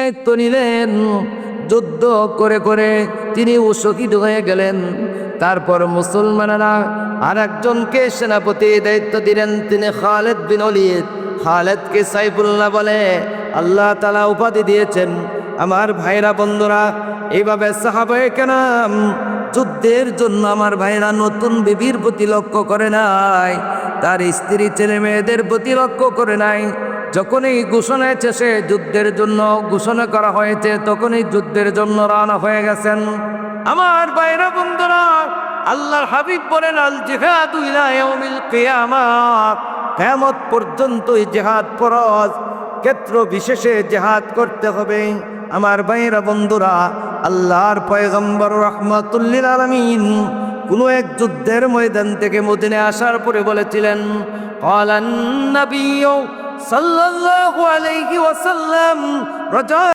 দায়িত্ব নিলেন। যুদ্ধ করে করে তিনি শহীদ হয়ে গেলেন। তারপর মুসলমানেরা আর একজনকে সেনাপতি দায়িত্ব দিলেন, তিনি খালেদ বিন ওলীদ। খালেদকে সাইফুল্লাহ বলে আল্লাহ তাআলা উপাধি দিয়েছেন। আমার ভাইরা বন্ধুরা, এইভাবে সাহাবায়ে কেরাম যুদ্ধের জন্য আমার ভাইরা নতুন বিবির প্রতি লক্ষ্য করে নাই, তার স্ত্রী ছেলে মেয়েদের প্রতি লক্ষ্য করে নাই। যখনই ঘোষণা এসেছে যুদ্ধের জন্য ঘোষণা করা হয়েছে, তখনই যুদ্ধের জন্য রওনা হয়ে গেছেন। আমার ভাইরা বন্ধুরা, আল্লাহর হাবিব বলেন আল জিহাদু ইলা ইয়াউমিল কিয়ামাহ, কিয়ামত পর্যন্ত জিহাদ ফরজ, ক্ষেত্র বিশেষে জিহাদ করতে হবে। আমার ভাইরা বন্ধুরা, আল্লাহর পয়গম্বর রাহমাতুল লিল আলামিন কোন এক যুদ্ধের ময়দান থেকে মদিনায় আসার পরে বলেছিলেন, ক্বালান নাবিয়্যু সাল্লাল্লাহু আলাইহি ওয়াসাল্লাম